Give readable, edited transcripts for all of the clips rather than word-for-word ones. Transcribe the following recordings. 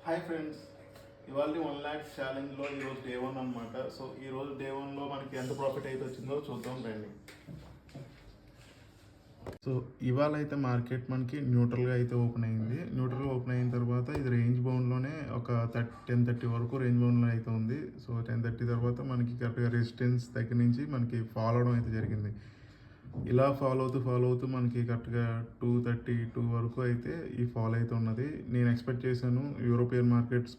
Hi friends, ఇవాళ 1 lakh ఛాలెంజ్లో ఈరోజు day 1 అనమాట. సో ఈరోజు డే 1లో మనకి ఎంత ప్రాఫిట్ అయితే వచ్చిందో చూద్దాం రండి. సో ఇవాళ అయితే మార్కెట్ మనకి న్యూట్రల్గా అయితే ఓపెన్ అయింది. న్యూట్రల్గా ఓపెన్ అయిన తర్వాత ఇది రేంజ్ బౌండ్లోనే ఒక 10:30 వరకు రేంజ్ బౌండ్లో అయితే ఉంది. సో 10:30 తర్వాత మనకి కరెక్ట్గా రెసిస్టెన్స్ దగ్గర నుంచి మనకి ఫాలో అవడం అయితే జరిగింది. ఇలా ఫాలో అవుతూ మనకి కరెక్ట్గా 2:32 వరకు అయితే ఈ ఫాలో అయితే ఉన్నది. నేను ఎక్స్పెక్ట్ చేశాను యూరోపియన్ మార్కెట్స్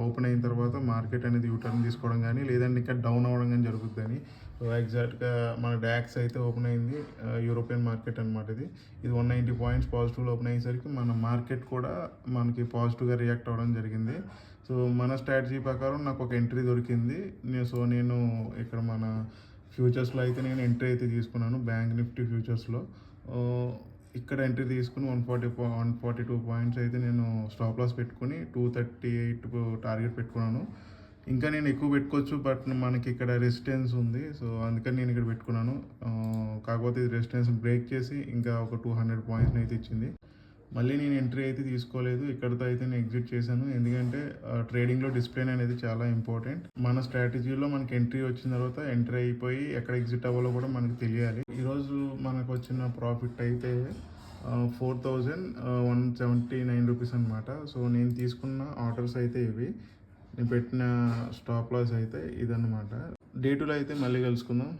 ఓపెన్ అయిన తర్వాత మార్కెట్ అనేది యూటర్న్ తీసుకోవడం కానీ లేదంటే ఇంకా డౌన్ అవ్వడం కానీ జరుగుతుందని. సో ఎగ్జాక్ట్గా మన డాక్స్ అయితే ఓపెన్ అయింది, యూరోపియన్ మార్కెట్ అనమాట. ఇది 190 పాయింట్స్ పాజిటివ్లో ఓపెన్ అయ్యేసరికి మన మార్కెట్ కూడా మనకి పాజిటివ్గా రియాక్ట్ అవ్వడం జరిగింది. సో మన స్ట్రాటజీ ప్రకారం నాకు ఒక ఎంట్రీ దొరికింది. నేను ఇక్కడ మన ఫ్యూచర్స్లో అయితే నేను ఎంట్రీ అయితే తీసుకున్నాను, బ్యాంక్ నిఫ్టీ ఫ్యూచర్స్లో. ఇక్కడ ఎంట్రీ తీసుకుని 142 పాయింట్స్ అయితే నేను స్టాప్ లాస్ పెట్టుకుని 238 టార్గెట్ పెట్టుకున్నాను. ఇంకా నేను ఎక్కువ పెట్టుకోవచ్చు, బట్ మనకి ఇక్కడ రెసిస్టెన్స్ ఉంది. సో అందుకని నేను ఇక్కడ పెట్టుకున్నాను. కాకపోతే ఇది రెసిస్టెన్స్ బ్రేక్ చేసి ఇంకా ఒక 200 పాయింట్స్ని అయితే ఇచ్చింది. మళ్ళీ నేను ఎంట్రీ అయితే తీసుకోలేదు, ఇక్కడితో అయితే నేను ఎగ్జిట్ చేశాను. ఎందుకంటే ట్రేడింగ్లో డిసిప్లిన్ అనేది చాలా ఇంపార్టెంట్. మన స్ట్రాటజీలో మనకి ఎంట్రీ వచ్చిన తర్వాత ఎంట్రీ అయిపోయి ఎక్కడ ఎగ్జిట్ అవ్వాలో కూడా మనకు తెలియాలి. ఈరోజు మనకు వచ్చిన ప్రాఫిట్ అయితే 4179 రూపీస్ అనమాట. సో నేను తీసుకున్న ఆర్డర్స్ అయితే ఇవి, నేను పెట్టిన స్టాప్ లాస్ అయితే ఇదన్నమాట. డే 2లో అయితే మళ్ళీ కలుసుకుందాం.